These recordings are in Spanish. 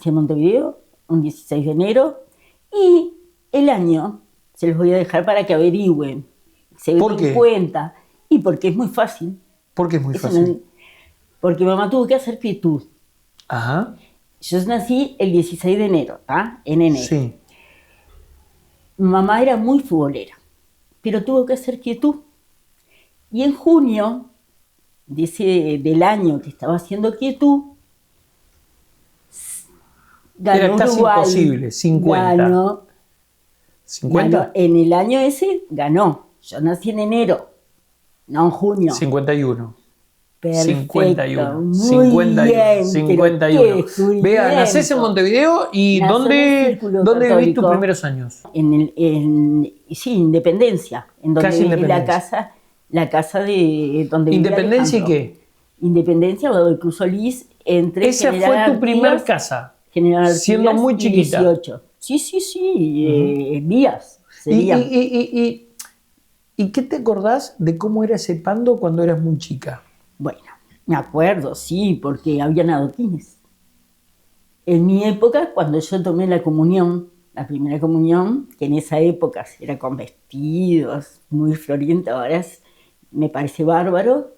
nací en Montevideo, un 16 de enero, y el año se los voy a dejar para que averigüen. Se ¿Por qué? den cuenta. Y porque es muy fácil. ¿Por qué es muy Eso fácil? porque mamá tuvo que hacer quietud. Ajá. Yo nací el 16 de enero, ¿tá? En enero. Sí. Mamá era muy futbolera, pero tuvo que hacer quietud. Y en junio del año que estaba haciendo quietud, ganó Era casi Uruguay. imposible, 50. Ganó, ¿50? en el año ese ganó. Yo nací en enero, no en junio. 51. Perfecto, 51. muy 51. bien. 51. Vea, nacés en Montevideo y Nací en el ¿dónde Círculo vivís tus Católico. primeros años? Sí, Independencia, en donde Casi es Independencia. la casa de donde vivía ¿Independencia y Alejandro. qué? Independencia, Godoy Cruz Solís, entre Esa General fue tu primer Artigas, casa, General siendo Artigas muy y chiquita. 18. Sí, vías serían. ¿Y qué te acordás de cómo era ese pando cuando eras muy chica? Bueno, me acuerdo, sí, porque habían adoquines. En mi época, cuando yo tomé la comunión, la primera comunión, que en esa época era con vestidos, muy floriento, ahora me parece bárbaro,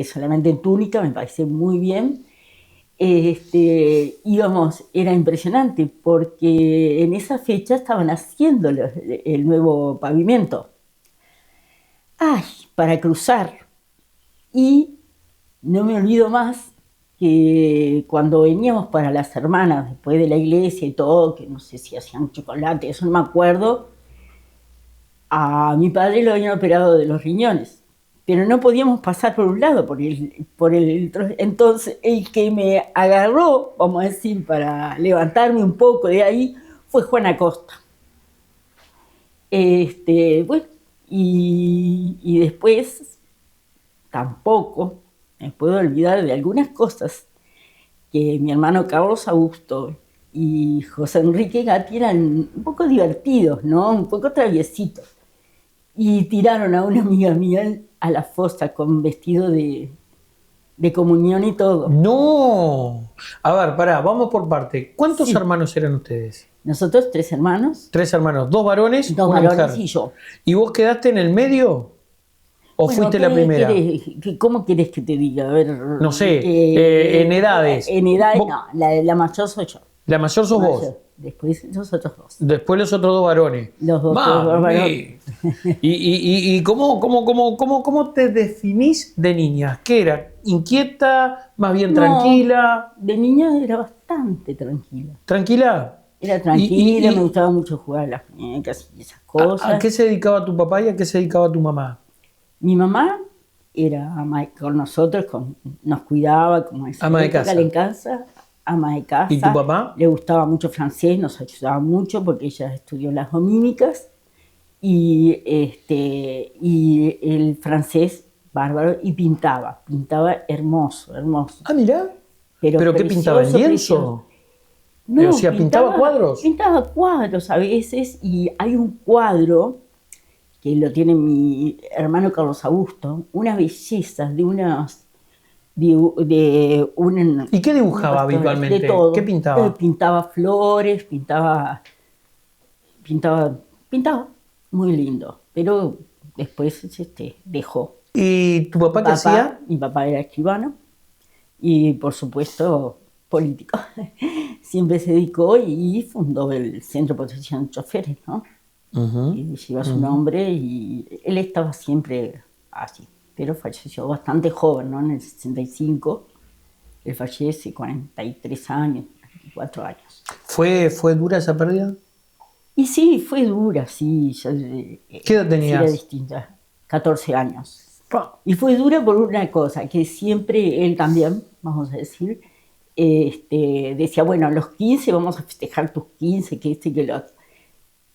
solamente en túnica, me parece muy bien. Era impresionante, porque en esa fecha estaban haciendo el nuevo pavimento. ¡Ay! Para cruzar. Y no me olvido más que cuando veníamos para las hermanas, después de la iglesia y todo, que no sé si hacían chocolate, eso no me acuerdo, a mi padre lo habían operado de los riñones, pero no podíamos pasar por un lado, entonces el que me agarró, vamos a decir, para levantarme un poco de ahí, fue Juan Acosta. Bueno, y después tampoco me puedo olvidar de algunas cosas que mi hermano Carlos Augusto y José Enrique Gatti eran un poco divertidos, ¿no? Un poco traviesitos. Y tiraron a una amiga mía a la fosa con vestido de comunión y todo. ¡No! A ver, pará, vamos por parte. ¿Cuántos Sí. hermanos eran ustedes? Nosotros 3 hermanos, 3 hermanos, 2 varones, 2 una varones mujer. y yo. ¿Y vos quedaste en el medio? ¿O Bueno, fuiste la primera? ¿Cómo querés que te diga? A ver, No sé, en edades. En edades, Vos- no, la mayor soy yo. La mayor sos vos. Mayor. Después los otros 2. Después los otros 2 varones. Los otros 2 Mami. varones. ¿Y cómo te definís de niña? ¿Qué era? ¿Inquieta? ¿Más bien tranquila? De niña era bastante tranquila. ¿Tranquila? Era tranquila, me gustaba mucho jugar a las muñecas y esas cosas. ¿A qué se dedicaba tu papá y a qué se dedicaba tu mamá? Mi mamá era con nosotros, nos cuidaba, como esa Ama de época, casa. en casa, ama de casa. ¿Y tu papá? Le gustaba mucho francés, nos ayudaba mucho porque ella estudió las domínicas y el francés bárbaro, y pintaba hermoso. Ah, mirá. ¿Pero qué precioso, pintaba? ¿En lienzo? precioso. No, O sea, ¿pintaba cuadros? Pintaba cuadros a veces, y hay un cuadro que lo tiene mi hermano Carlos Augusto, unas bellezas de unas... ¿Y qué dibujaba habitualmente? De todo. ¿Qué pintaba? Pintaba flores, pintaba muy lindo, pero después dejó. ¿Y tu papá qué hacía? Mi papá era escribano y, por supuesto, político. Siempre se dedicó y fundó el Centro de Protección de Choferes, ¿no? Y lleva su nombre, y él estaba siempre así, pero falleció bastante joven, ¿no? En el 65, él fallece, 43 años, 44 años. ¿Fue dura esa pérdida? Y sí, fue dura, sí. ¿Qué edad tenías? Era distinta, 14 años. Pa. Y fue dura por una cosa, que siempre él también, vamos a decir, decía, bueno, a los 15 vamos a festejar tus 15, que que lo otro.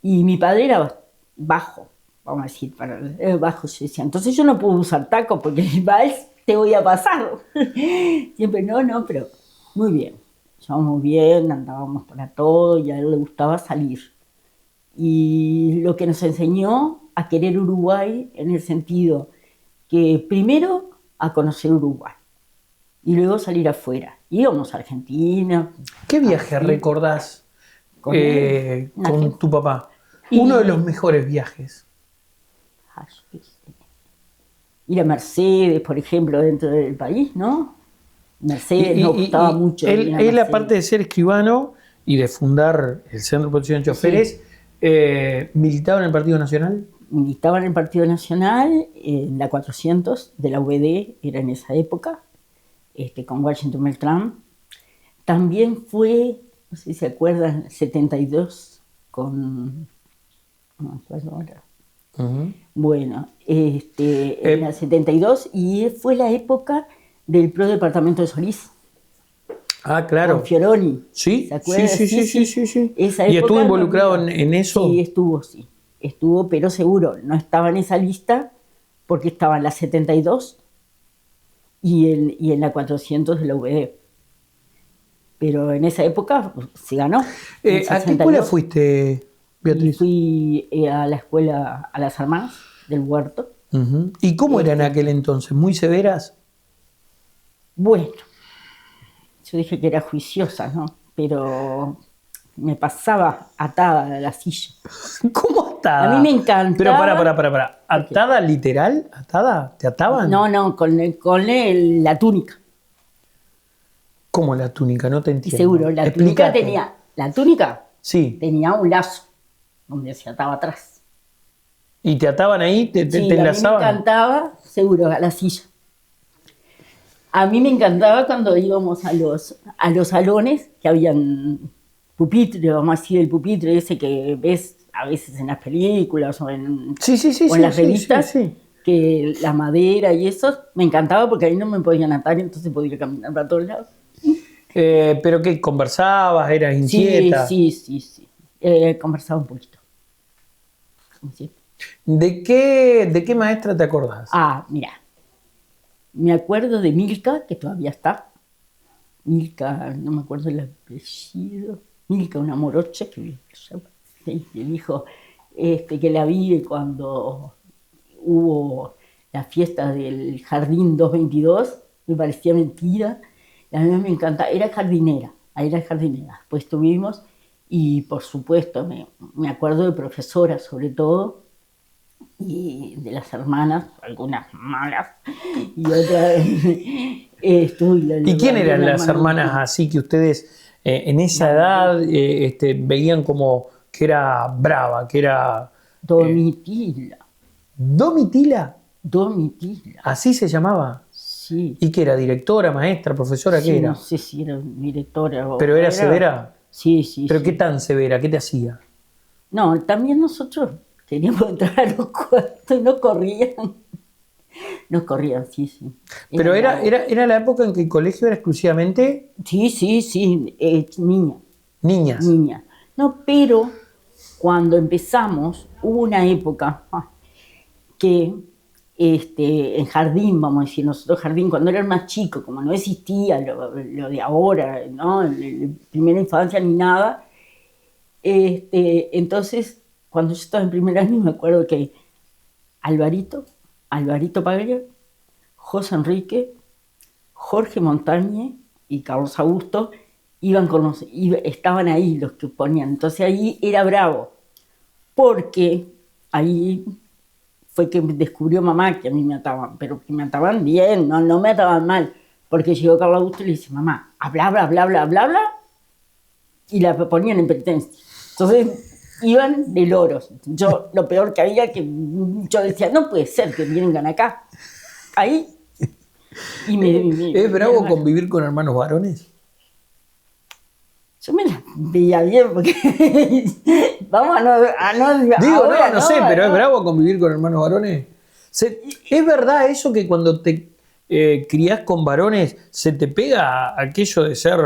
Y mi padre era bajo, vamos a decir, bajo, yo decía, entonces yo no puedo usar taco porque el vals te voy a pasar. Siempre no, pero muy bien. Llevábamos bien, andábamos para todo y a él le gustaba salir. Y lo que nos enseñó a querer Uruguay en el sentido que primero a conocer Uruguay. y luego salir afuera. Íbamos a Argentina. ¿Qué viaje recordás Con él. con tu papá? Y- Uno de los mejores viajes. Ay, yo qué sé. Ir a Mercedes, por ejemplo, dentro del país, ¿no? Mercedes nos gustaba mucho. ir a Él, Mercedes. aparte de ser escribano y de fundar el Centro de Protección de Choferes, militaba en el Partido Nacional. Militaba en el Partido Nacional, en la 400 de la UBD, era en esa época, con Washington Beltrán. También fue, no sé si se acuerdan, 72 con... No me acuerdo ahora. Uh-huh. Bueno, en la 72, y fue la época del Pro Departamento de Solís. Ah, claro. Con Fioroni. Sí, ¿Se acuerdan? sí. Esa ¿Y estuvo época involucrado no- en eso? Sí, estuvo, pero seguro, no estaba en esa lista porque estaba en la 72 y en la 400 de la UBD. Pero en esa época se ganó. En ¿A qué 62, escuela fuiste, y Beatriz? fui a la escuela, a las hermanas del Huerto. Uh-huh. ¿Y cómo eran en aquel entonces? ¿Muy severas? Bueno, yo dije que era juiciosa, ¿no? Pero me pasaba atada a la silla. ¿Cómo atada? A mí me encantaba. Pero para. ¿Atada literal? ¿Atada? ¿Te ataban? No, con la túnica. ¿Cómo la túnica? No te entiendo. Seguro, la túnica Explícate. Sí. tenía un lazo donde se ataba atrás. ¿Y te ataban ahí? ¿Te Sí, a mí me enlazaban? encantaba, seguro, a la silla. A mí me encantaba cuando íbamos a los salones, que habían pupitre, vamos a decir, el pupitre ese que ves a veces en las películas o en, Sí, o en las revistas, sí. que la madera y eso, me encantaba porque ahí no me podían atar, entonces podía caminar para todos lados. ¿Pero qué? ¿Conversabas? ¿Eras inquieta? Sí. Conversaba un poquito. Sí. ¿De qué maestra te acordás? Ah, mira, me acuerdo de Milka, que todavía está. Milka, no me acuerdo el apellido. Milka, una morocha que dijo que la vi cuando hubo la fiesta del Jardín 222. Me parecía mentira. A mí me encanta. Era jardinera. Pues tuvimos, y por supuesto, me acuerdo de profesoras sobre todo, y de las hermanas, algunas malas, y otras... ¿Y quién eran las hermanas así que ustedes en esa edad veían como que era brava, que era... Domitila. ¿Domitila? Domitila. ¿Así se llamaba? Sí. ¿Y qué era? ¿Directora, maestra, profesora? Sí, ¿Qué era? no sé si era directora o... ¿Pero era severa? Sí. ¿Pero qué tan severa? ¿Qué te hacía? No, también nosotros queríamos entrar a los cuartos y no corrían. No corrían, sí. Pero era la época en que el colegio era exclusivamente... Sí, Niñas. niña. No, pero cuando empezamos, hubo una época que en jardín, vamos a decir, nosotros jardín, cuando eran más chicos, como no existía lo de ahora, ¿no? Primera infancia ni nada, entonces, cuando yo estaba en primer año, me acuerdo que Alvarito Paglia, José Enrique, Jorge Montañe y Carlos Augusto estaban ahí los que ponían. Entonces ahí era bravo, porque ahí fue que descubrió mamá que a mí me ataban, pero que me ataban bien, no me ataban mal, porque llegó Carlos Augusto y le dice, mamá, bla, y la ponían en penitencia. Entonces iban de loros. Yo, lo peor que había, que yo decía, no puede ser que vengan acá. Ahí. ¿Es bravo convivir con hermanos varones? Yo me la veía bien, porque vamos a no... Digo, ahora, no sé, pero ¿es bravo convivir con hermanos varones? ¿Es verdad eso que cuando te criás con varones se te pega aquello de ser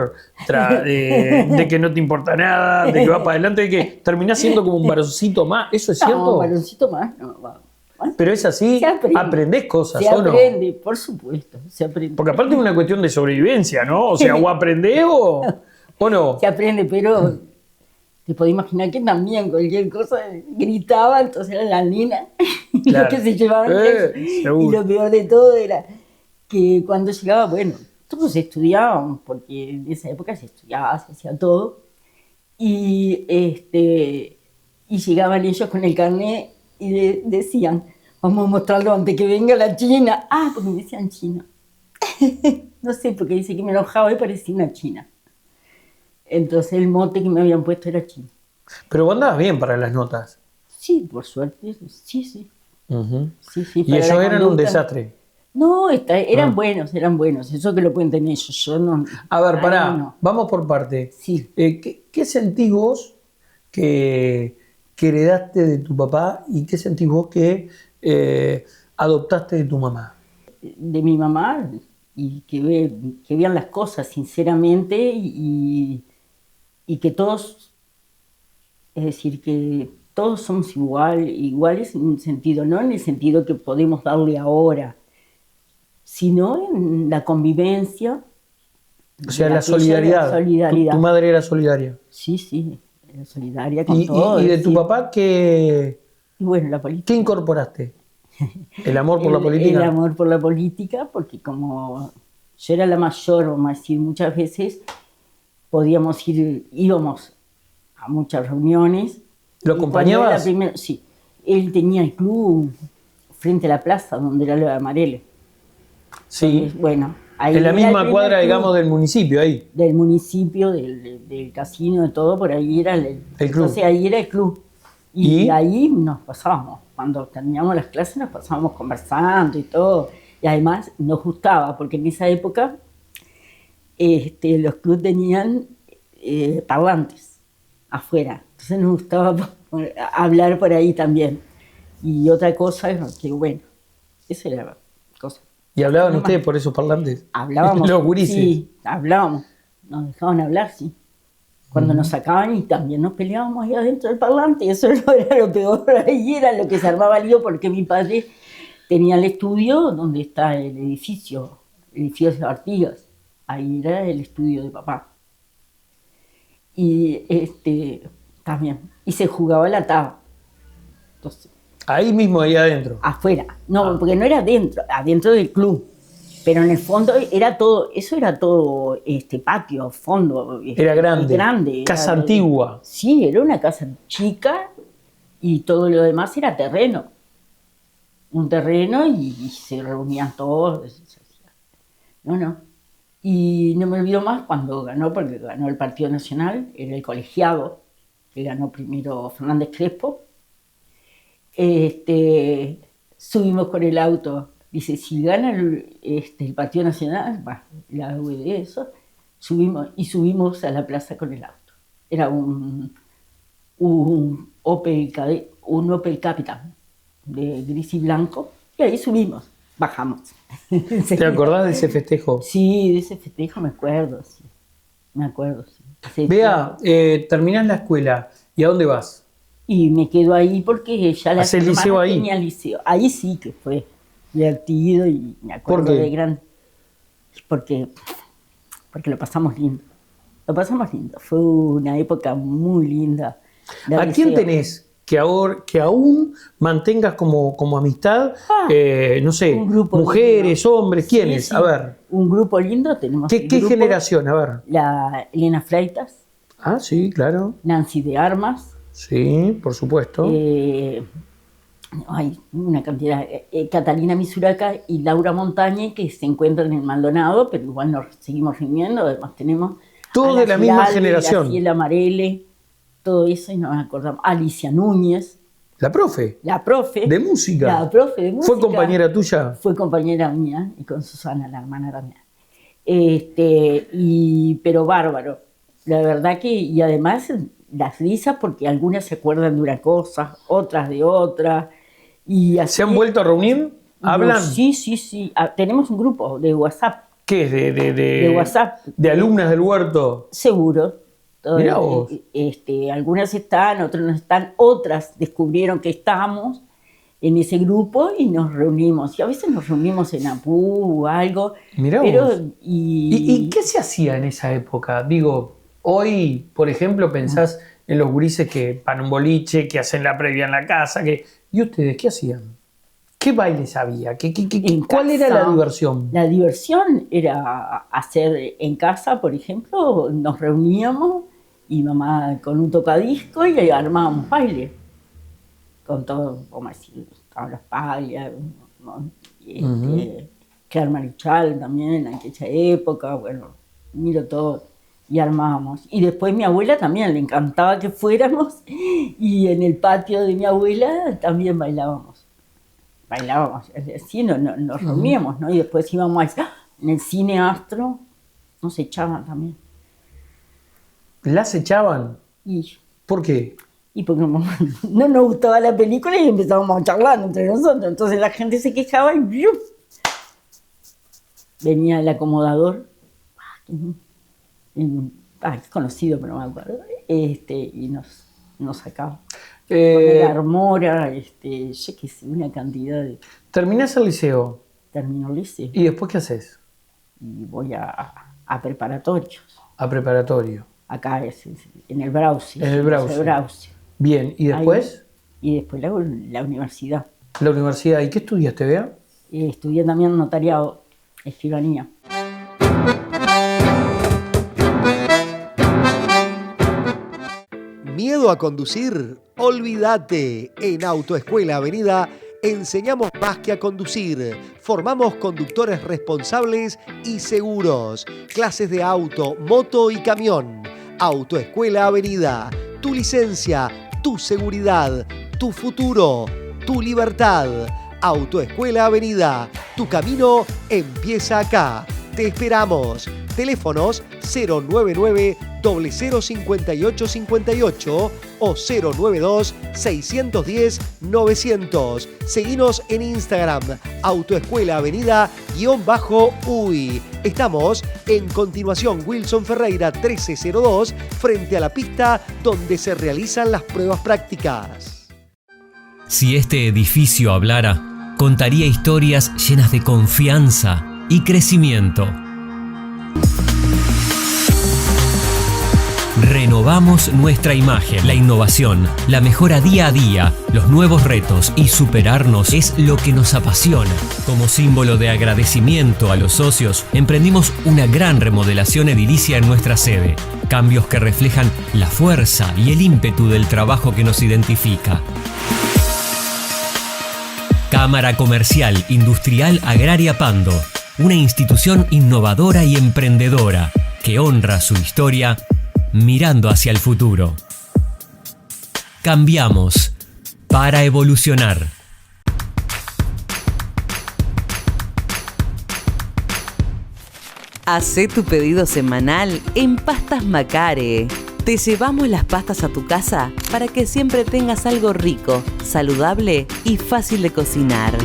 de que no te importa nada, de que va para adelante, de que terminás siendo como un varoncito más? ¿Eso es cierto? No, un varoncito más, no. Bueno, pero es así, aprendés cosas, se ¿o no? Se aprende, por supuesto, se aprende. Porque aparte es una cuestión de sobrevivencia, ¿no? O sea, o aprendés o no. Se aprende, pero te podés imaginar que también cualquier cosa gritaba, entonces era la nena, y Claro. lo que se llevaban. Y Seguro. lo peor de todo era que cuando llegaba, bueno, todos estudiábamos, porque en esa época se estudiaba, se hacía todo. Y, y llegaban ellos con el carnet y decían, vamos a mostrarlo antes que venga la China. Ah, porque me decían China. No sé, porque dice que me enojaba y parecía una china. Entonces el mote que me habían puesto era chino. Pero vos andabas bien para las notas. Sí, por suerte, sí, sí. Uh-huh. Sí, sí, Y ellos eran un desastre. No, eran buenos, eso que lo cuenten ellos. Yo no. A ver, pará, No. vamos por parte. Sí. ¿Qué sentís vos que heredaste de tu papá y qué sentís vos que adoptaste de tu mamá? De mi mamá, y que vean las cosas sinceramente y que todos, es decir, que todos somos iguales en un sentido, no en el sentido que podemos darle ahora, sino en la convivencia. O sea, la solidaridad. solidaridad. Tu madre era solidaria. Sí, sí, era solidaria con todo. ¿Y de tu papá qué, y bueno, la política. qué incorporaste? ¿El amor por la política? El amor por la política, porque como yo era la mayor, vamos a decir, muchas veces íbamos a muchas reuniones. ¿Lo acompañabas? Sí, él tenía el club frente a la plaza, donde era lo de Amarele. Sí. Entonces, bueno, ahí en la misma cuadra, club digamos, del municipio, ahí. Del municipio, del casino, de todo, por ahí era el club. Entonces ahí era el club. Y ahí nos pasábamos, cuando terminamos las clases nos pasábamos conversando y todo. Y además nos gustaba, porque en esa época los clubes tenían parlantes afuera. Entonces nos gustaba hablar por ahí también. Y otra cosa, que bueno, esa era la cosa. ¿Y hablaban ustedes por esos parlantes? Hablábamos. Los gurises. Sí, hablábamos. Nos dejaban hablar, sí. Cuando nos sacaban y también nos peleábamos ahí adentro del parlante, y eso no era lo peor, ahí era lo que se armaba lío, porque mi padre tenía el estudio donde está el edificio de Artigas, ahí era el estudio de papá. Y también, y se jugaba la taba. Entonces, ahí mismo, ahí adentro. Afuera, no, porque no era adentro del club. Pero en el fondo era todo patio, fondo. Era grande. Casa antigua. Sí, era una casa chica y todo lo demás era terreno. Un terreno y se reunían todos. No. Y no me olvido más cuando ganó, porque ganó el Partido Nacional, era el colegiado, que ganó primero Fernández Crespo. Subimos con el auto. Dice, si gana el Partido Nacional, la UED, eso, subimos a la plaza con el auto. Era un Opel Capital de gris y blanco, y ahí subimos, bajamos. ¿Te acordás de ese festejo? Sí, de ese festejo me acuerdo, sí. Sí. Bea, terminás la escuela, ¿y a dónde vas? Y me quedo ahí porque ya la ¿Hacés liceo ahí? Tenía liceo. Ahí sí que fue divertido y me acuerdo ¿Por qué? de gran... Porque lo pasamos lindo. Fue una época muy linda. ¿A quién tenés que aún mantengas como amistad? No sé, un grupo mujeres, lindo. hombres, ¿quiénes? Sí. A ver. Un grupo lindo tenemos. ¿Qué generación? A ver. La Elena Freitas. Ah, sí, claro. Nancy de Armas. Sí, por supuesto. Hay una cantidad. Catalina Misuraca y Laura Montañe, que se encuentran en Maldonado, pero igual nos seguimos reuniendo. Además tenemos todos de la misma generación. Graciela Marele, todo eso, y nos acordamos. Alicia Núñez. La profe. De música. La profe de música. ¿Fue compañera tuya? Fue compañera mía, y con Susana, la hermana también. Pero bárbaro. La verdad que, y además las risas, porque algunas se acuerdan de una cosa, otras de otra. Y así, ¿se han vuelto a reunir? ¿Hablan? Sí. Tenemos un grupo de WhatsApp. ¿Qué es? De WhatsApp. ¿De alumnas del huerto? Seguro. Mirá vos. Algunas están, otras no están, otras descubrieron que estábamos en ese grupo y nos reunimos. Y a veces nos reunimos en Apu o algo. Mirá vos. ¿Y qué se hacía en esa época? Digo, hoy, por ejemplo, pensás en los gurises que van a un boliche, que hacen la previa en la casa. ¿Y ustedes qué hacían? ¿Qué bailes había? En ¿Cuál era casa, la diversión? La diversión era hacer en casa, por ejemplo, nos reuníamos y mamá con un tocadisco y armábamos baile. Con todo, como decir, estaban las palias, ¿no? Claro Marichal también en aquella época, bueno, miro todo y armábamos. Y después mi abuela también le encantaba que fuéramos y en el patio de mi abuela también bailábamos. Sí, nos reuníamos, ¿no? Y después íbamos en el cine Astro, nos echaban también. ¿Las echaban? Y ¿Por qué? porque no nos gustaba la película y empezábamos a charlar entre nosotros. Entonces la gente se quejaba y ¡bium! Venía el acomodador, es conocido, pero no me acuerdo, y nos sacaba. Con la armora, yo qué sé, una cantidad de... Terminás el liceo. Termino el liceo. ¿Y después qué haces? Y voy a preparatorios. A preparatorio. Acá en el Brauce. En el Brauce. Bien, ¿y después? Ahí, y después la universidad. La universidad. ¿Y qué estudiaste, Bea? Estudié también notariado, escribanía. ¿Miedo a conducir? Olvídate. En Autoescuela Avenida enseñamos más que a conducir. Formamos conductores responsables y seguros. Clases de auto, moto y camión. Autoescuela Avenida. Tu licencia, tu seguridad, tu futuro, tu libertad. Autoescuela Avenida. Tu camino empieza acá. Te esperamos. Teléfonos 099-005858 o 092-610-900. Seguinos en Instagram, Autoescuela Avenida_UI. Estamos en continuación Wilson Ferreira 1302, frente a la pista donde se realizan las pruebas prácticas. Si este edificio hablara, contaría historias llenas de confianza y crecimiento. Renovamos nuestra imagen. La innovación, la mejora día a día, los nuevos retos y superarnos es lo que nos apasiona. Como símbolo de agradecimiento a los socios, emprendimos una gran remodelación edilicia en nuestra sede. Cambios que reflejan la fuerza y el ímpetu del trabajo que nos identifica. Cámara Comercial Industrial Agraria Pando, una institución innovadora y emprendedora que honra su historia mirando hacia el futuro. Cambiamos para evolucionar. Hacé tu pedido semanal en Pastas Macare. Te llevamos las pastas a tu casa para que siempre tengas algo rico, saludable y fácil de cocinar.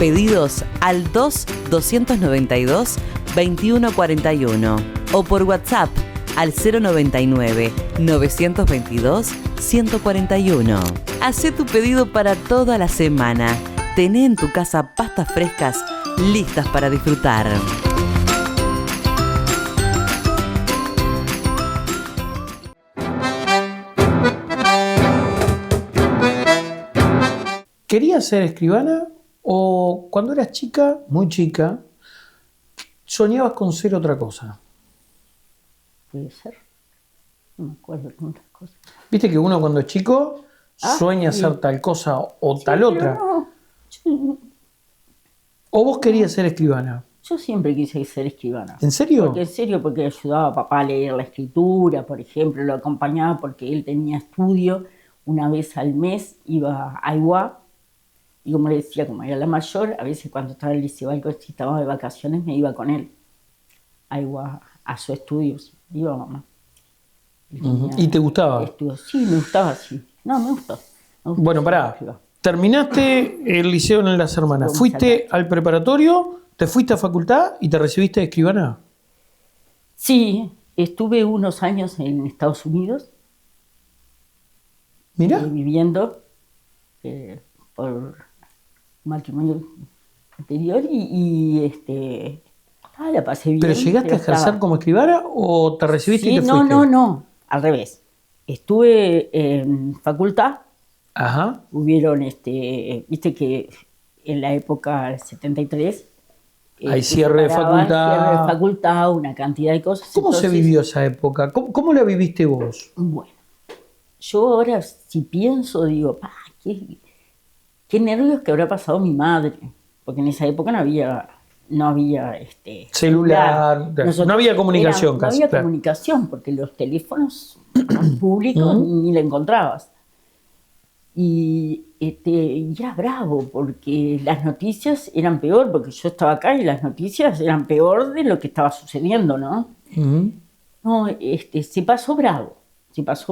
Pedidos al 2-292-2141 o por WhatsApp al 099-922-141. Hacé tu pedido para toda la semana. Tené en tu casa pastas frescas listas para disfrutar. ¿Querías ser escribana o cuando eras chica, muy chica, soñabas con ser otra cosa? Puede ser. No me acuerdo de tantas cosas. Viste que uno cuando es chico sueña sí. ser tal cosa o Sí, tal pero otra. no, ¿O vos querías ser escribana? yo siempre quise ser escribana. ¿En serio? Porque ayudaba a papá a leer la escritura, por ejemplo, lo acompañaba porque él tenía estudio. Una vez al mes iba a Aiguá, y como le decía, como era la mayor, a veces cuando estaba en el liceo algo, si estaba de vacaciones, me iba con él a Aiguá, a su estudio. Iba mamá. ¿Y te gustaba? Sí, me gustaba, sí. No, me gustó. Bueno, pará. Terminaste el liceo en Las Hermanas. ¿Fuiste al preparatorio, te fuiste a facultad y te recibiste de escribana? Sí, estuve unos años en Estados Unidos. Mirá. Viviendo por matrimonio anterior y la pasé bien. ¿Pero llegaste a ejercer como escribana o te recibiste y te fuiste? No, al revés. Estuve en facultad Ajá. Hubieron, viste que en la época del 73 Hay se cierre de paraba, facultad. cierre de facultad, una cantidad de cosas. ¿Cómo se Entonces, vivió esa época? ¿Cómo la viviste vos? bueno, yo ahora si pienso, digo, qué nervios que habrá pasado mi madre, porque en esa época no había Celular, no había comunicación no casi. había Claro. comunicación, porque los teléfonos públicos ni la encontrabas. Y era bravo, porque las noticias eran peor, porque yo estaba acá y las noticias eran peor de lo que estaba sucediendo, ¿no? Ujú. No, se pasó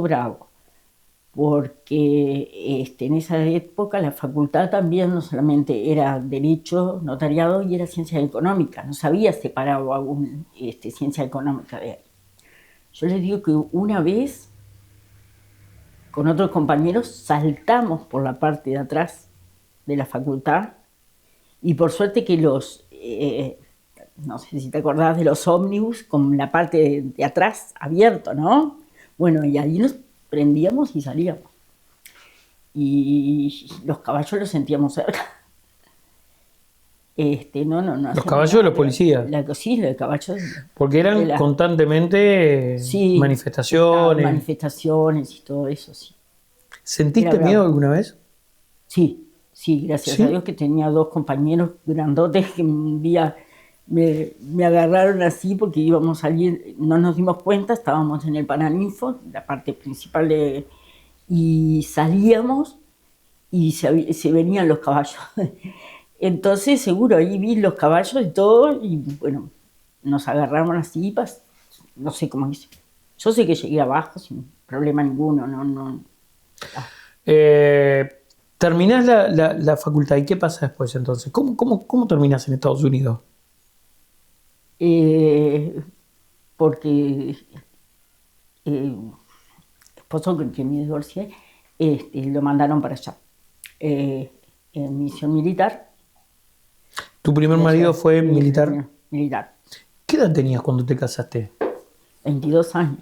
bravo, porque en esa época la facultad también no solamente era Derecho, Notariado y era Ciencia Económica, no se había separado aún Ciencia Económica de ahí. Yo les digo que una vez, con otros compañeros, saltamos por la parte de atrás de la facultad y por suerte que no sé si te acordás de los ómnibus con la parte de atrás abierto, ¿no? Bueno, y ahí nos prendíamos y salíamos. Y los caballos los sentíamos cerca. No Los hacíamos caballos de nada. los policías. Sí, los caballos. Porque eran constantemente Sí, manifestaciones. manifestaciones y todo eso, sí. ¿Sentiste Era bravo. miedo alguna vez? Sí, gracias ¿Sí? a Dios que tenía dos compañeros grandotes que un día me agarraron así porque íbamos a salir, no nos dimos cuenta, estábamos en el Paraninfo, la parte principal y salíamos y se venían los caballos. Entonces seguro, ahí vi los caballos y todo y bueno, nos agarraron así, no sé cómo hice. Yo sé que llegué abajo sin problema ninguno, no. Terminás la facultad y ¿qué pasa después entonces? ¿Cómo terminás en Estados Unidos? Porque el esposo con quien me divorcié, lo mandaron para allá, en misión militar. ¿Tu primer marido fue militar? Militar, ¿Qué edad tenías cuando te casaste? 22 años.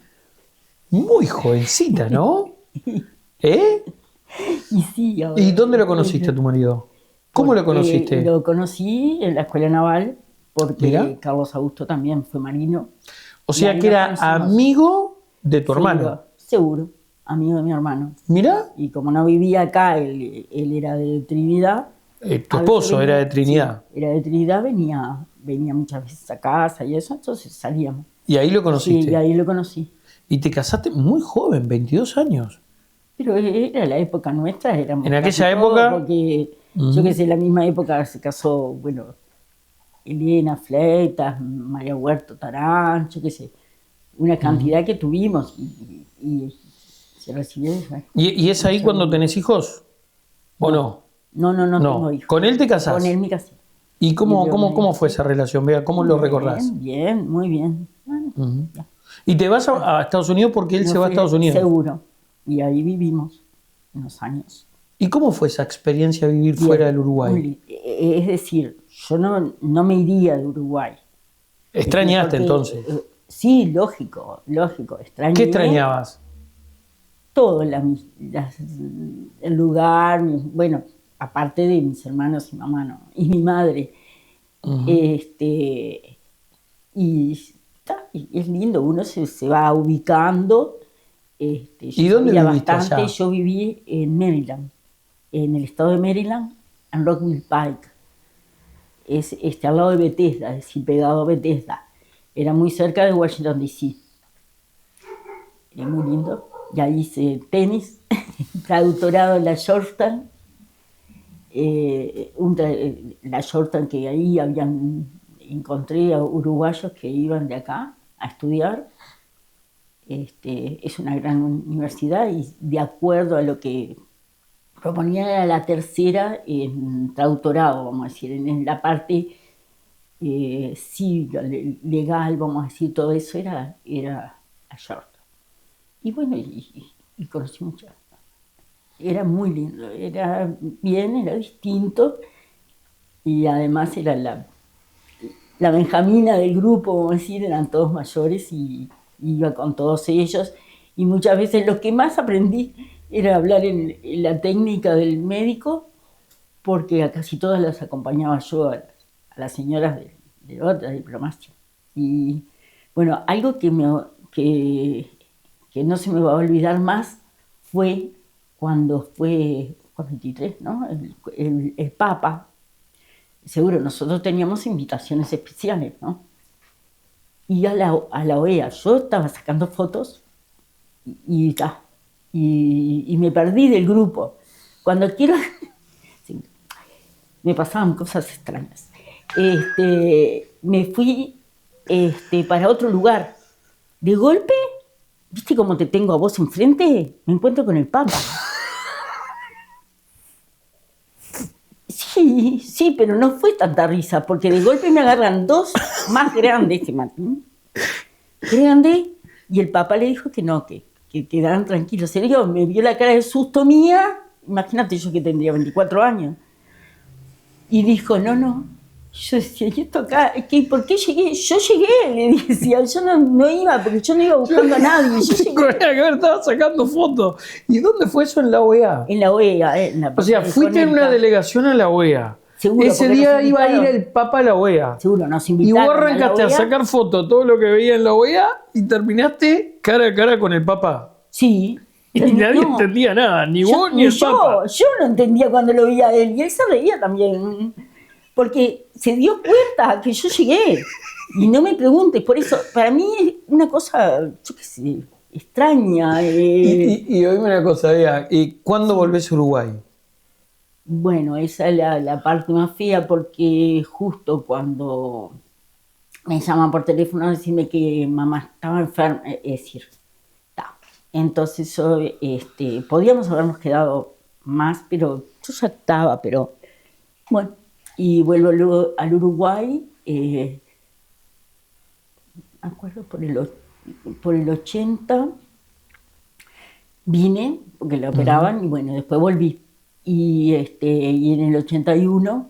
Muy jovencita, ¿no? ¿Eh? Y sí, ahora, ¿Y dónde lo conociste a tu marido? ¿Cómo lo conociste? Lo conocí en la escuela naval, porque Mirá. Carlos Augusto también fue marino. O Y sea ahí que nos era conocimos. amigo de tu hermano. Seguro, amigo de mi hermano. Mirá, Y como no vivía acá, él era de Trinidad. tu A veces esposo venía- era de Trinidad. Sí, era de Trinidad, venía muchas veces a casa y eso, entonces salíamos. Y ahí lo Sí, conociste. y ahí lo conocí. Y te casaste muy joven, 22 años. Pero era la época nuestra, éramos En casi aquella todos, época- porque yo que sé, en la misma época se casó, bueno, Elena Fleitas, María Huerto Tarán, yo qué sé, una cantidad que tuvimos y se recibió eso. ¿Y es ahí cuando tenés hijos? ¿O no? No No. tengo hijos. ¿Con él te casás? Con él me casé. ¿Y cómo, Y yo cómo, me- cómo fue esa relación? Vea, ¿cómo lo recordás? Bien, muy bien. Bueno, Ujú. ya. ¿Y te vas a Estados Unidos porque él No se va a fui- Estados Unidos? Seguro. Y ahí vivimos unos años. ¿Y cómo fue esa experiencia de vivir Bien, fuera del Uruguay? Es decir, yo no me iría de Uruguay. ¿Extrañaste Porque, entonces? Sí, lógico. Extrañé ¿Qué extrañabas? todo, el lugar, bueno, aparte de mis hermanos y mamá, ¿no? Y mi madre. Ujú. Y es lindo, uno se va ubicando. Yo ¿Y dónde sabía viviste bastante, allá? yo viví en Maryland, en el estado de Maryland, en Rockville Pike. Es al lado de Bethesda, es decir, pegado a Bethesda. Era muy cerca de Washington, D.C. Era muy lindo. Ya hice tenis, traductorado en la Georgetown. La Georgetown que ahí encontré a uruguayos que iban de acá a estudiar. Es una gran universidad y de acuerdo a lo que proponía era la tercera en traductorado, vamos a decir, en la parte cívica, legal, vamos a decir, todo eso era la Georgetown. Y bueno, y conocí mucho. Era muy lindo, era bien, era distinto y además era la Benjamina del grupo, vamos a decir, eran todos mayores y iba con todos ellos y muchas veces lo que más aprendí era hablar en la técnica del médico, porque a casi todas las acompañaba yo, a las señoras de otra diplomacia. Y bueno, algo que no se me va a olvidar más fue cuando fue 43, ¿no? El Papa. Seguro, nosotros teníamos invitaciones especiales, ¿no? Y a la OEA, yo estaba sacando fotos y me perdí del grupo. Cuando quiero... sí, me pasaban cosas extrañas. Me fui para otro lugar. De golpe, ¿viste cómo te tengo a vos enfrente? Me encuentro con el Papa. Sí, pero no fue tanta risa, porque de golpe me agarran dos más grandes que Martín. Grande, y el Papa le dijo que no, que quedaran tranquilos. Sergio me vio la cara de susto mía, imagínate yo que tendría 24 años. Y dijo, no. Yo decía, ¿y esto acá? ¿Por qué llegué? Yo llegué, le decía, yo no iba, porque yo no iba buscando a nadie. Yo llegué. Estaba sacando fotos. ¿Y dónde fue eso? ¿En la OEA? En la OEA. O sea, fuiste en una delegación a la OEA. Seguro, ese día iba a ir el Papa a la OEA. Seguro, nos invitaron. Y vos arrancaste a sacar fotos, todo lo que veía en la OEA, y terminaste cara a cara con el Papa. Sí. Y nadie entendía nada, ni vos ni el Papa. Yo no entendía cuando lo veía a él, y él se reía también. Porque se dio cuenta que yo llegué. Y no me preguntes, por eso, para mí es una cosa, yo qué sé, extraña. Y oíme una cosa, Bea, ¿cuándo volvés a Uruguay? Bueno, esa es la parte más fea, porque justo cuando me llaman por teléfono a decirme que mamá estaba enferma, es decir, entonces yo, podíamos habernos quedado más, pero yo ya estaba, pero bueno, y vuelvo luego al Uruguay, me acuerdo por el 80, vine, porque la operaban, y bueno, después volví. Y en el 81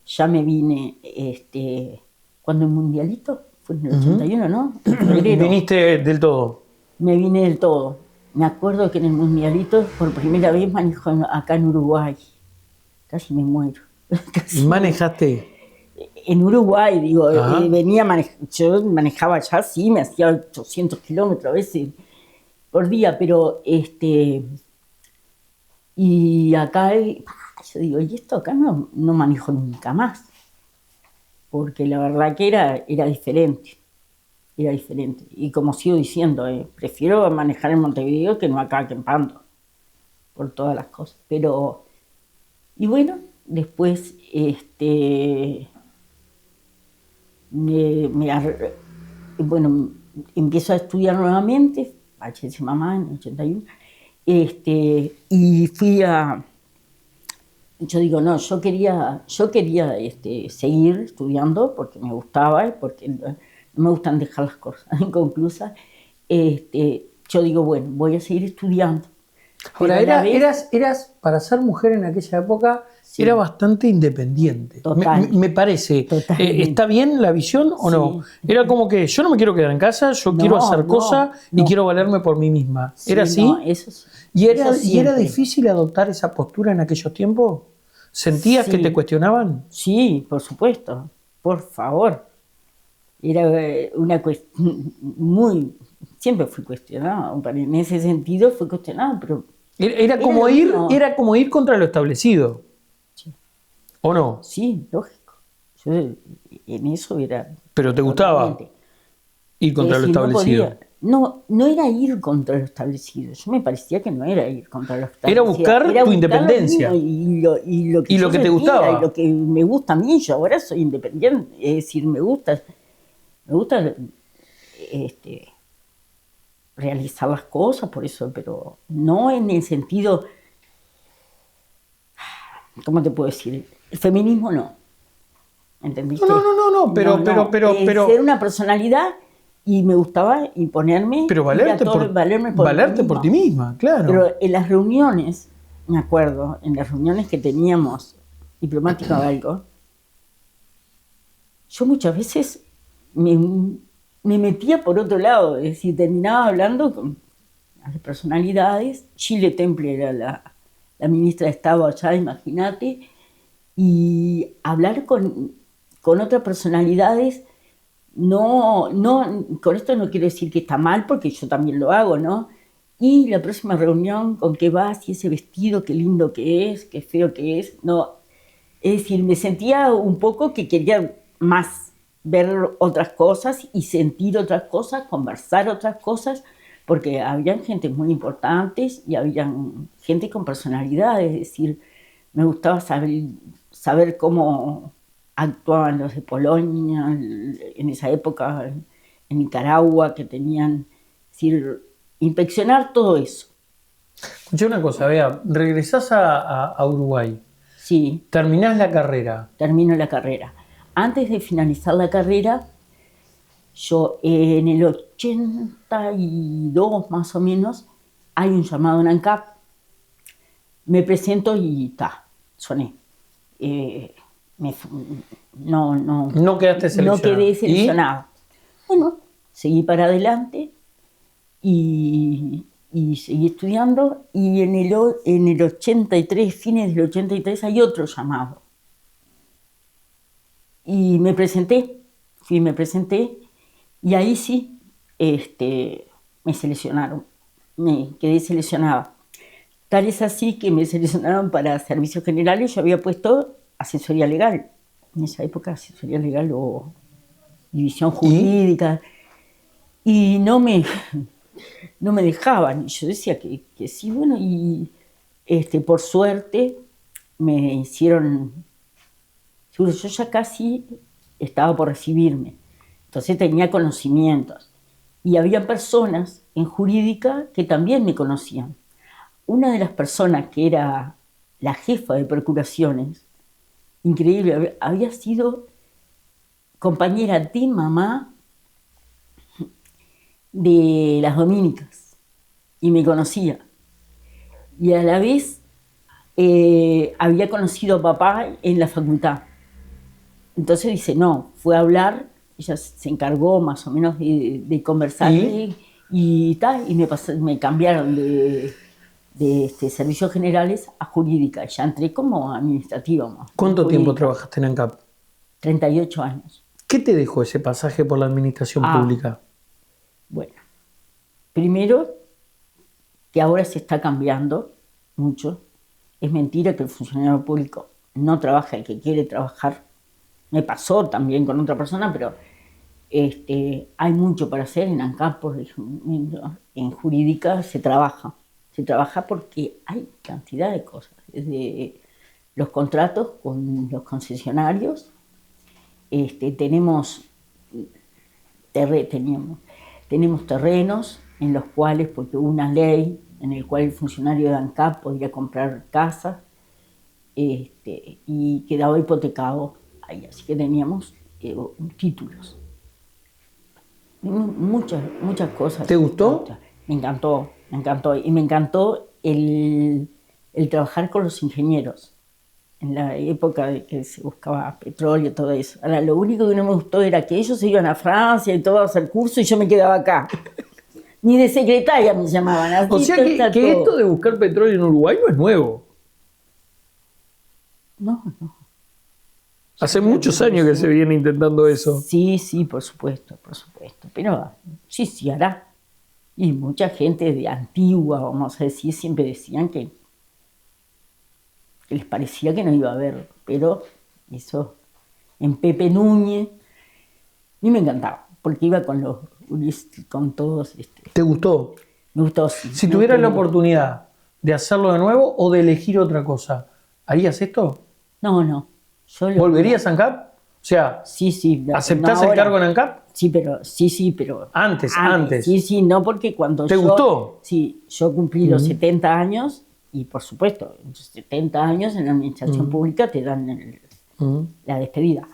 ya me vine, cuando el Mundialito, fue en el 81, ¿no? En febrero. ¿Viniste del todo? Me vine del todo. Me acuerdo que en el Mundialito por primera vez manejo acá en Uruguay. Casi me muero. ¿Manejaste? En Uruguay, digo, yo manejaba allá, sí, me hacía 800 kilómetros a veces por día, pero y acá, yo digo, y esto acá no manejo nunca más, porque la verdad que era diferente, y como sigo diciendo, prefiero manejar en Montevideo que no acá acampando, por todas las cosas, pero, y bueno, después, bueno, empiezo a estudiar nuevamente, HS Mamá en el 81, y fui yo digo, no, yo quería seguir estudiando porque me gustaba y porque no me gustan dejar las cosas inconclusas. Yo digo, bueno, voy a seguir estudiando. Ahora, eras, para ser mujer en aquella época, sí, era bastante independiente. Me parece. ¿Está bien la visión o sí, no? Era como que yo no me quiero quedar en casa, yo quiero hacer cosas y quiero valerme por mí misma. Sí, ¿era así? No, eso sí. ¿Y era difícil adoptar esa postura en aquellos tiempos? ¿Sentías que te cuestionaban? Sí, por supuesto. Por favor. Era una cuestión muy... Siempre fui cuestionado. En ese sentido fui cuestionado, pero... Era como ir contra lo establecido. Sí. ¿O no? Sí, lógico. Yo en eso era... ¿Pero te gustaba ir contra lo establecido? No era ir contra lo establecido. Yo me parecía que no era ir contra lo establecido. Era buscar tu independencia. Y lo que te gustaba. Y lo que me gusta a mí. Yo ahora soy independiente. Es decir, me gusta realizar las cosas, por eso, pero no en el sentido, ¿cómo te puedo decir? El feminismo no, ¿entendiste? No, pero ser una personalidad y me gustaba imponerme, pero valerte por ti misma, claro. Pero en las reuniones, me acuerdo, en las reuniones que teníamos diplomática o algo, yo muchas veces me metía por otro lado, es decir, terminaba hablando con a las personalidades. Shirley Temple era la ministra de Estado allá, imagínate, y hablar con otras personalidades, no, con esto no quiero decir que está mal, porque yo también lo hago, ¿no? Y la próxima reunión, ¿con qué vas? Y ese vestido, qué lindo que es, qué feo que es. No, es decir, me sentía un poco que quería más ver otras cosas y sentir otras cosas, conversar otras cosas, porque habían gente muy importantes y habían gente con personalidad. Es decir, me gustaba saber cómo actuaban los de Polonia en esa época, en Nicaragua, que tenían, es decir, inspeccionar todo eso. Escuché una cosa, Bea, regresás a Uruguay. Sí. Terminás la carrera. Termino la carrera. Antes de finalizar la carrera, yo en el 82 más o menos, hay un llamado en ANCAP. Me presento y soné. No quedaste seleccionada. No quedé seleccionada. Bueno, seguí para adelante y seguí estudiando, y en el 83, fines del 83, hay otro llamado. Y me presenté, y ahí sí me seleccionaron, me quedé seleccionada. Tal es así que me seleccionaron para servicios generales. Yo había puesto asesoría legal, en esa época asesoría legal o división jurídica, y no me dejaban. Y yo decía que sí, bueno, y por suerte me hicieron, yo ya casi estaba por recibirme, entonces tenía conocimientos, y había personas en jurídica que también me conocían. Una de las personas que era la jefa de procuraciones, increíble, había sido compañera de mamá de las dominicas y me conocía. Y a la vez había conocido a papá en la facultad. Entonces dice, no, fue a hablar, ella se encargó más o menos de conversar y me cambiaron de servicios generales a jurídica. Ya entré como administrativa. ¿Cuánto tiempo trabajaste en ANCAP? 38 años. ¿Qué te dejó ese pasaje por la administración pública? Bueno, primero, que ahora se está cambiando mucho. Es mentira que el funcionario público no trabaja el que quiere trabajar. Me pasó también con otra persona, pero hay mucho para hacer en ANCAP, por ejemplo. En jurídica se trabaja porque hay cantidad de cosas, desde los contratos con los concesionarios, tenemos terrenos en los cuales, porque hubo una ley en la cual el funcionario de ANCAP podía comprar casas y quedaba hipotecado ahí, así que teníamos títulos. Muchas cosas. ¿Te gustó? Me encantó. Y me encantó el trabajar con los ingenieros en la época de que se buscaba petróleo y todo eso. Ahora, lo único que no me gustó era que ellos se iban a Francia y todo a hacer curso y yo me quedaba acá. Ni de secretaria me llamaban. Así, o sea que esto de buscar petróleo en Uruguay no es nuevo. No. Hace muchos años que se viene intentando eso. Sí, por supuesto. Pero sí hará. Y mucha gente de antigua, vamos a decir, siempre decían que les parecía que no iba a haber. Pero eso, en Pepe Núñez, a mí me encantaba, porque iba con todos. ¿Te gustó? Me gustó, sí. Si tuvieras la oportunidad de hacerlo de nuevo o de elegir otra cosa, ¿harías esto? No. ¿Volverías a ANCAP? O sea, sí. ¿aceptás el cargo en ANCAP? Sí, pero... Antes. Sí, no, porque cuando ¿Te gustó? Sí, yo cumplí los 70 años y, por supuesto, 70 años en la administración pública te dan la despedida.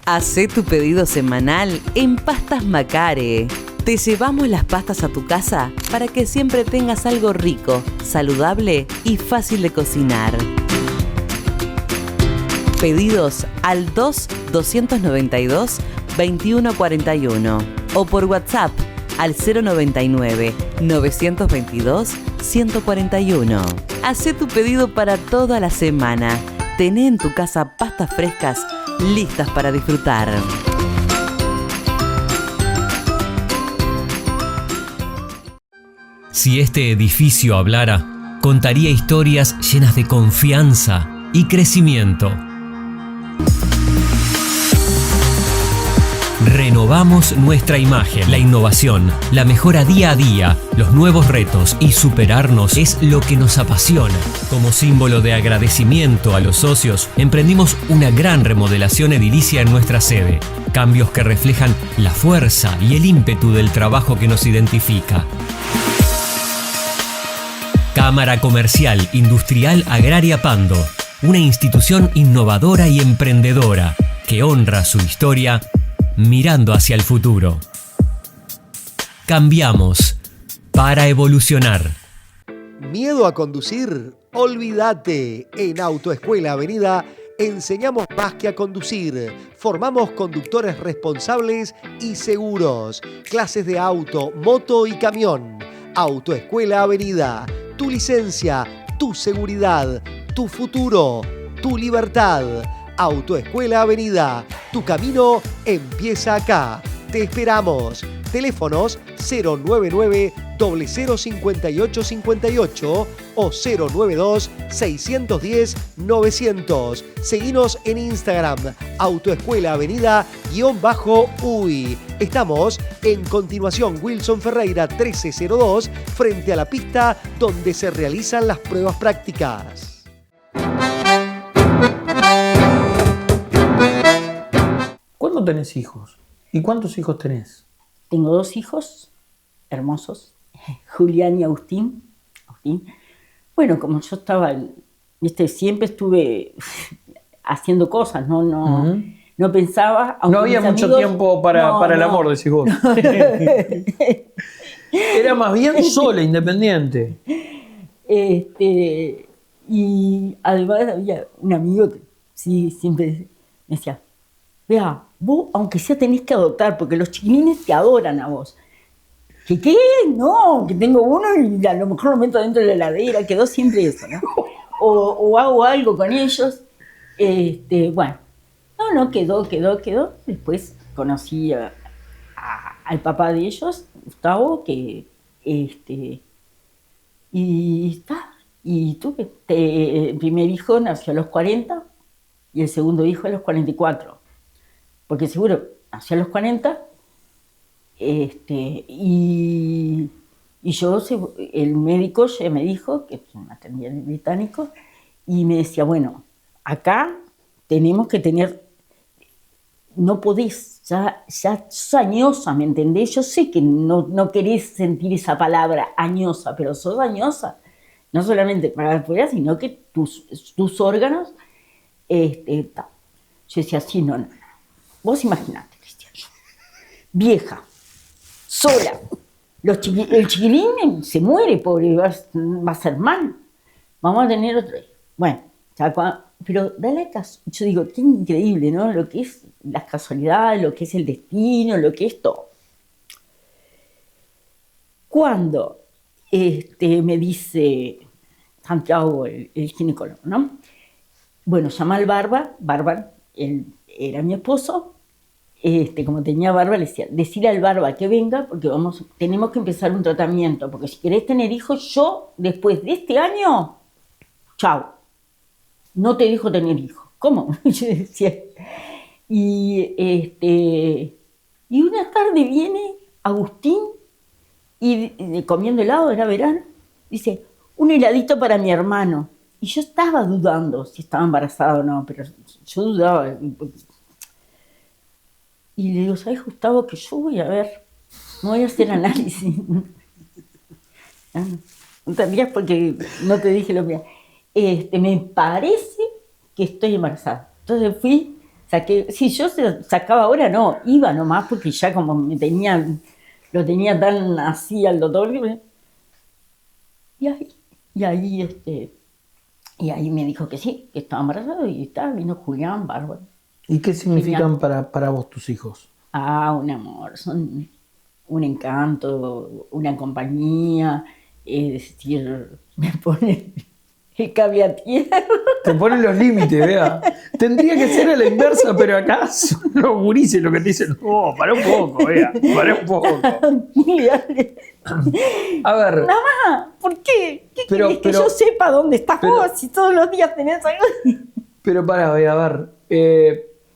Hacé tu pedido semanal en Pastas Macare. Te llevamos las pastas a tu casa para que siempre tengas algo rico, saludable y fácil de cocinar. Pedidos al 2-292-2141 o por WhatsApp al 099-922-141. Hacé tu pedido para toda la semana. Tené en tu casa pastas frescas listas para disfrutar. Si este edificio hablara, contaría historias llenas de confianza y crecimiento. Renovamos nuestra imagen. La innovación, la mejora día a día, los nuevos retos y superarnos es lo que nos apasiona. Como símbolo de agradecimiento a los socios, emprendimos una gran remodelación edilicia en nuestra sede. Cambios que reflejan la fuerza y el ímpetu del trabajo que nos identifica. Cámara Comercial Industrial Agraria Pando, una institución innovadora y emprendedora que honra su historia mirando hacia el futuro. Cambiamos para evolucionar. ¿Miedo a conducir? Olvídate. En Autoescuela Avenida enseñamos más que a conducir. Formamos conductores responsables y seguros. Clases de auto, moto y camión. Autoescuela Avenida. Tu licencia, tu seguridad, tu futuro, tu libertad. Autoescuela Avenida. Tu camino empieza acá. Te esperamos. Teléfonos 099-005858 o 092-610-900. Seguinos en Instagram, Autoescuela Avenida_UI. Estamos en continuación Wilson Ferreira 1302, frente a la pista donde se realizan las pruebas prácticas. ¿Cuándo tenés hijos? ¿Y cuántos hijos tenés? Tengo 2 hijos hermosos, Julián y Agustín. Bueno, como yo estaba, siempre estuve haciendo cosas, no pensaba. No había mucho tiempo para el amor, decís vos. Era más bien sola, independiente. Y además había un amigo que sí, siempre me decía, vea, vos aunque sea tenés que adoptar, porque los chiquilines te adoran a vos. ¿Qué? No, que tengo uno y a lo mejor lo meto dentro de la heladera, quedó siempre eso, ¿no? O hago algo con ellos. Bueno, no, quedó. Después conocí al papá de ellos, Gustavo, que y está. Y tuve, el primer hijo nació a los 40 y el segundo hijo a los 44. Porque seguro, nació a los 40, y yo, el médico ya me dijo, que me atendía el británico, y me decía, bueno, acá tenemos que tener, no podés, ya sos añosa, ¿me entendés? Yo sé que no querés sentir esa palabra, añosa, pero sos añosa, no solamente para afuera, sino que tus órganos, yo decía, sí, no. Vos imaginate, Cristian, vieja, sola, el chiquilín se muere, pobre, va a ser mal. Vamos a tener otro hijo. Bueno, pero dale caso. Yo digo, qué increíble, ¿no? Lo que es las casualidades, lo que es el destino, lo que es todo. Cuando me dice Santiago, el ginecólogo, ¿no? Bueno, llama al Barba, él era mi esposo, como tenía barba, le decía, decirle al Barba que venga porque tenemos que empezar un tratamiento, porque si querés tener hijos, yo después de este año, chao, no te dejo tener hijos. ¿Cómo? Yo decía. Y una tarde viene Agustín y comiendo helado, era verano, dice, un heladito para mi hermano. Y yo estaba dudando si estaba embarazada o no, pero yo dudaba. Y le digo, ¿sabes, Gustavo, que yo voy a ver? No voy a hacer análisis. No te rías porque no te dije lo que... me parece que estoy embarazada. Entonces fui, saqué... Si yo sacaba ahora, no, iba nomás porque ya como lo tenía tan así al doctor. Y ahí Y ahí me dijo que sí, que estaba embarazado y vino Julián, bárbaro. ¿Y qué significan para vos tus hijos? Un amor, son un encanto, una compañía, es decir, me ponen el cable a tierra. Te ponen los límites, vea. Tendría que ser a la inversa, pero acá son los gurises los que te dicen, no, para un poco, vea, para un poco. A ver. Mamá, ¿por qué? ¿Qué Pero- querés que pero- yo sepa dónde estás pero- vos si todos los días tenés algo? Pero para, vea, a ver.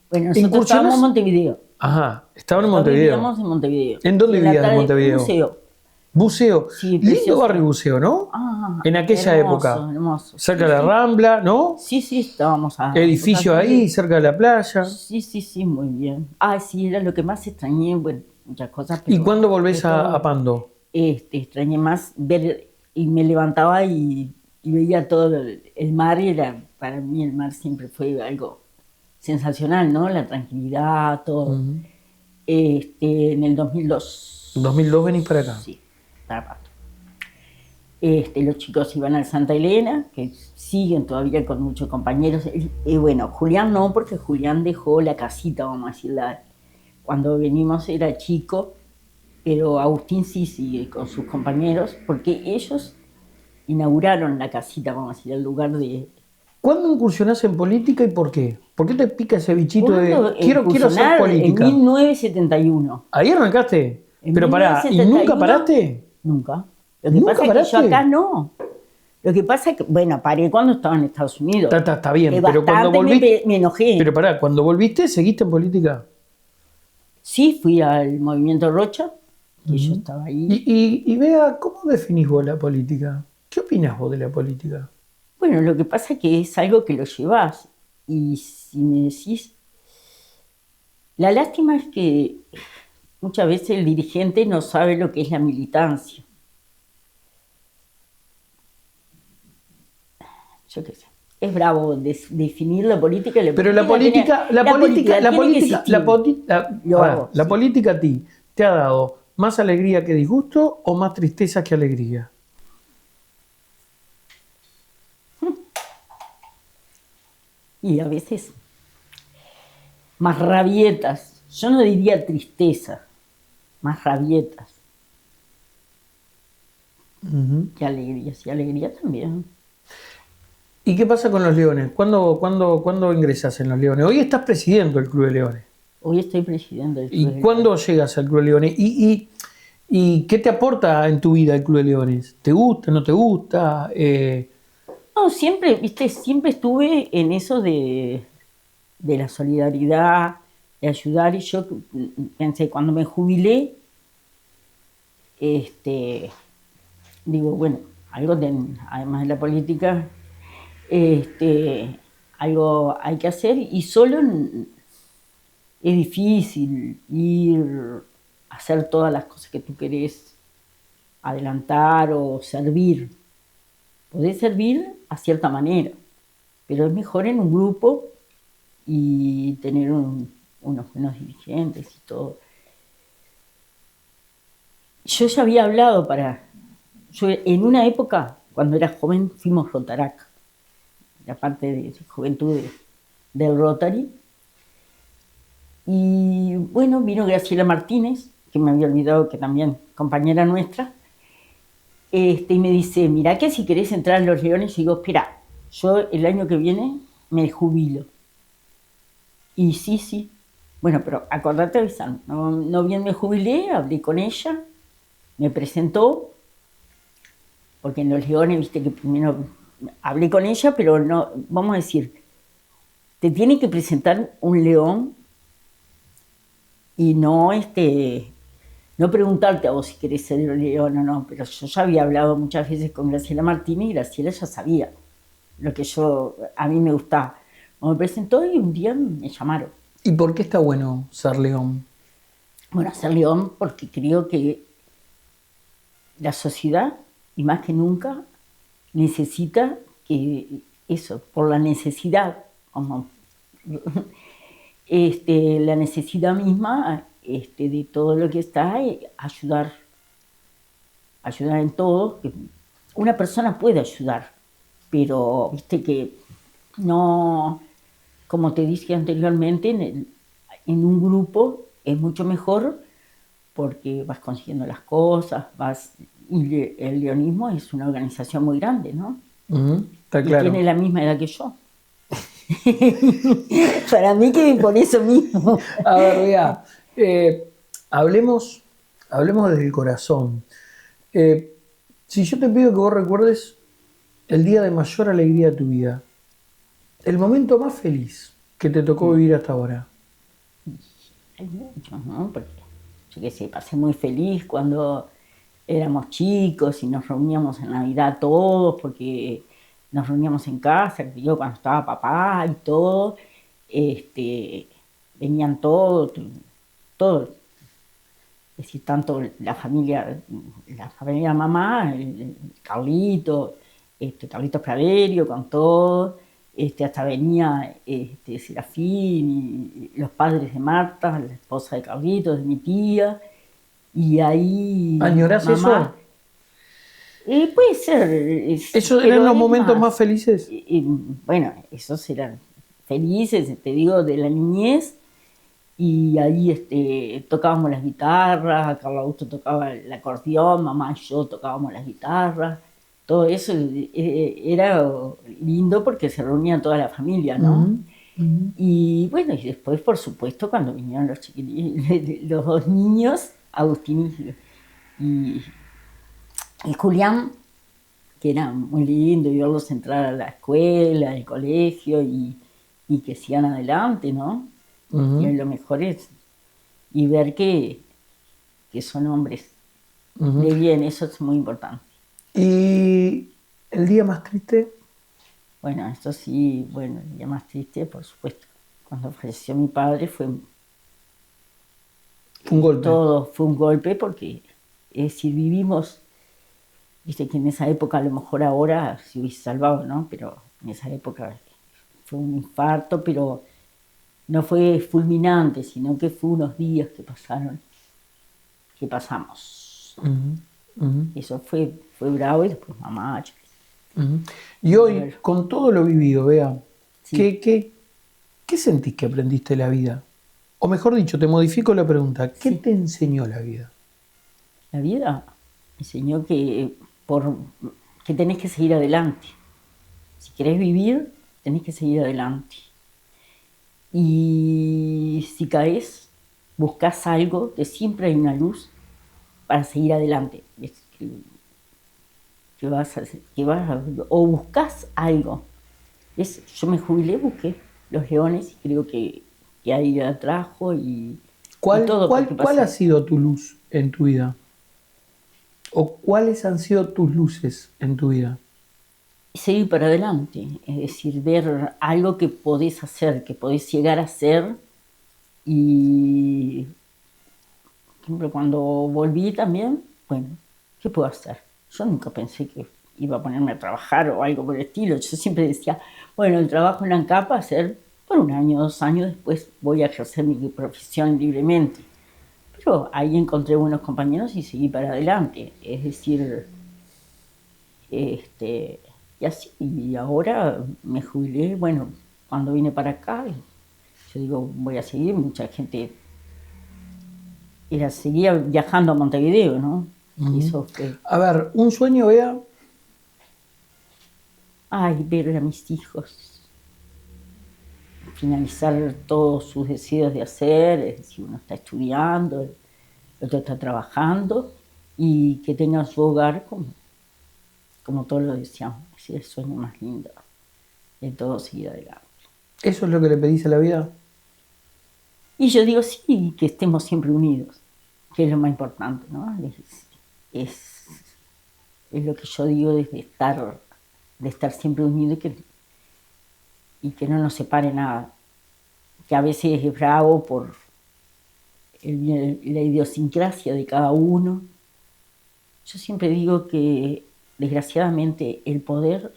Bueno, nosotros estábamos en Montevideo. Ajá, estaban en Nosotros Montevideo. vivíamos en Montevideo. ¿En dónde Y la vivías en tarde, Montevideo? Museo. Buceo. Sí, Lindo precioso. barrio Buceo, ¿no? En aquella hermoso, época. Hermoso. Cerca de la Rambla, ¿no? Sí, estábamos a... Edificio ahí, cerca de la playa. Sí, muy bien. Sí, era lo que más extrañé, bueno, muchas cosas. ¿Y pero cuándo volvés sobre todo, a Pando? extrañé más ver, y me levantaba y veía todo el mar, y para mí el mar siempre fue algo sensacional, ¿no? La tranquilidad, todo. En el 2002. 2002 venís para acá. Sí, bárbaro. Los chicos iban al Santa Elena, que siguen todavía con muchos compañeros. Bueno, Julián no, porque Julián dejó la casita, vamos a decirla. Cuando venimos era chico, pero Agustín sí sigue con sus compañeros, porque ellos inauguraron la casita, vamos a decir, el lugar de... ¿Cuándo incursionás en política y por qué? ¿Por qué te pica ese bichito ¿Cuándo de quiero hacer incursionar? política? En 1971. ¿Ahí arrancaste? En Pero pará, ¿y 1971, nunca paraste? Nunca. Lo que ¿Nunca pasa es que paraste? yo acá no. Lo que pasa es que, bueno, paré cuando estaba en Estados Unidos. Está bien, Que pero cuando bastante volviste... me enojé. Pero pará, cuando volviste, ¿seguiste en política? Sí, fui al movimiento Rocha, que yo estaba ahí. Y vea, ¿cómo definís vos la política? ¿Qué opinás vos de la política? Bueno, lo que pasa es que es algo que lo llevas. Y si me decís... La lástima es que muchas veces el dirigente no sabe lo que es la militancia. Yo qué sé. Es bravo definir la política. Pero la política a ti te ha dado más alegría que disgusto o más tristeza que alegría. Y a veces más rabietas. Yo no diría tristeza, más rabietas. Que alegrías, y alegría también. ¿Y qué pasa con los Leones? ¿Cuándo ingresas en los Leones? Hoy estás presidiendo el Club de Leones. Hoy estoy presidiendo el Club ¿Y de cuándo llegas al Club de Leones? ¿Y qué te aporta en tu vida el Club de Leones? ¿Te gusta, no te gusta? No, siempre, viste, siempre estuve en eso de la solidaridad, de ayudar, y yo pensé, cuando me jubilé, digo, bueno, algo además de la política, algo hay que hacer, y solo es difícil ir a hacer todas las cosas que tú querés adelantar o servir. Podés servir a cierta manera, pero es mejor en un grupo y tener unos buenos dirigentes y todo. Yo ya había hablado yo en una época, cuando era joven, fuimos Rotarac, la parte de juventud del Rotary. Y bueno, vino Graciela Martínez, que me había olvidado, que también compañera nuestra, y me dice, mirá que si querés entrar en los Leones, y digo, espera, yo el año que viene me jubilo. Y sí, bueno, pero acordate avisar, no bien me jubilé, hablé con ella, me presentó, porque en los Leones, viste que primero hablé con ella, pero no, vamos a decir, te tiene que presentar un león y no preguntarte a vos si querés ser león o no, pero yo ya había hablado muchas veces con Graciela Martínez y Graciela ya sabía lo que a mí me gustaba. Me presentó y un día me llamaron. ¿Y por qué está bueno ser león? Bueno, ser león porque creo que la sociedad, y más que nunca, necesita que eso, por la necesidad, como la necesidad misma de todo lo que está, ayudar en todo. Una persona puede ayudar pero viste que no, como te dije anteriormente, en un grupo es mucho mejor porque vas consiguiendo las cosas, y el leonismo es una organización muy grande, ¿no? Está Y claro. tiene la misma edad que yo. Para mí que por eso mismo. A ver, vea, hablemos desde el corazón. Si yo te pido que vos recuerdes el día de mayor alegría de tu vida, el momento más feliz que te tocó vivir hasta ahora. Hay muchos, ¿no? Porque yo qué sé, pasé muy feliz cuando éramos chicos y nos reuníamos en Navidad todos, porque nos reuníamos en casa, yo cuando estaba papá y todo, venían todos, todos, es decir, tanto la familia de mamá, el Carlito, Carlitos Praderio con todo, hasta venía Serafín y los padres de Marta, la esposa de Carlitos, de mi tía, y ahí ¿Añorás eso? Puede ser. ¿Esos pero eran los es momentos más felices? bueno, esos eran felices, te digo, de la niñez. Y ahí tocábamos las guitarras, Carlos Augusto tocaba el acordeón, mamá y yo tocábamos las guitarras. Todo eso era lindo porque se reunía toda la familia, ¿no? Y bueno, y después, por supuesto, cuando vinieron los chiquillos, los dos niños, Agustín y, y Julián, que era muy lindo y verlos entrar a la escuela, al colegio y que sigan adelante, ¿no? Y lo mejor es y ver que son hombres de bien, eso es muy importante. ¿Y el día más triste? Bueno, esto sí, bueno, el día más triste, por supuesto. Cuando falleció mi padre fue Un golpe. todo, fue un golpe porque, es decir, vivimos, viste que en esa época, a lo mejor ahora se hubiese salvado, ¿no? Pero en esa época fue un infarto, pero no fue fulminante, sino que fue unos días que pasamos. Eso fue bravo y después mamá. Y hoy, con todo lo vivido, vea, Sí. ¿qué sentís que aprendiste de la vida? O mejor dicho, te modifico la pregunta, ¿qué Sí. te enseñó la vida? La vida me enseñó que tenés que seguir adelante. Si querés vivir, tenés que seguir adelante. Y si caes, buscas algo, que siempre hay una luz para seguir adelante. O buscas algo. Yo me jubilé, busqué los leones y creo que ahí la trajo y todo. ¿Cuál ha sido tu luz en tu vida? ¿O cuáles han sido tus luces en tu vida? Seguir para adelante, es decir, ver algo que podés hacer, que podés llegar a hacer. Y, por ejemplo, cuando volví también, bueno, ¿qué puedo hacer? Yo nunca pensé que iba a ponerme a trabajar o algo por el estilo. Yo siempre decía, bueno, el trabajo en la ANCAP va a ser por 1 año, 2 años, después voy a ejercer mi profesión libremente. Pero ahí encontré buenos compañeros y seguí para adelante. Es decir, y así, y ahora me jubilé, bueno, cuando vine para acá, yo digo, voy a seguir, mucha gente seguía viajando a Montevideo, ¿no? Eso fue, A ver, un sueño, vea, ver a mis hijos finalizar todos sus deseos de hacer, es decir, uno está estudiando, el otro está trabajando, y que tengan su hogar como todos lo deseamos. Es el sueño más lindo de todo, seguir adelante. ¿eso es lo que le pedís a la vida? Y yo digo, sí, que estemos siempre unidos, que es lo más importante, ¿no? Es lo que yo digo de estar siempre unidos y que no nos separe nada. Que a veces es bravo por la idiosincrasia de cada uno. Yo siempre digo que, desgraciadamente, el poder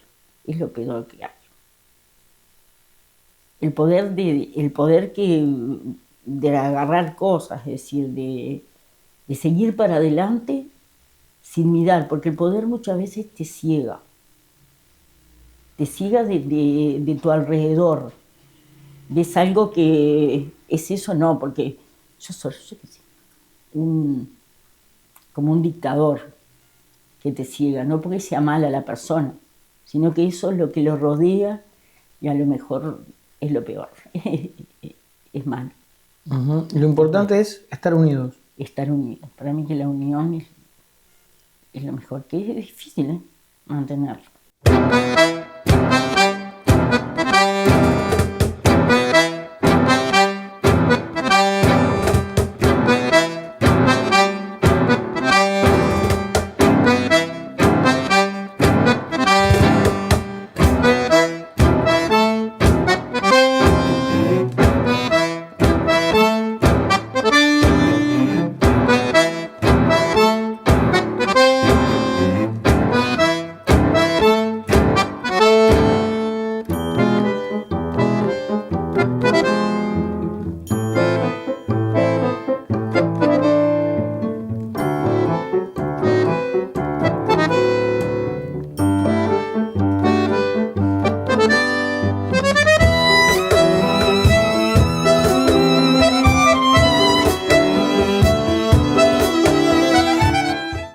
es lo peor que hay. El poder de agarrar cosas, es decir, de seguir para adelante sin mirar, porque el poder muchas veces te ciega. te ciega de tu alrededor. Ves algo que es eso, no, porque yo soy, yo qué sé, como un dictador que te ciega, no porque sea mala la persona, sino que eso es lo que lo rodea y a lo mejor es lo peor, es malo. Y lo importante es estar unidos. Estar unidos. Para mí que la unión es lo mejor, que es difícil mantenerlo.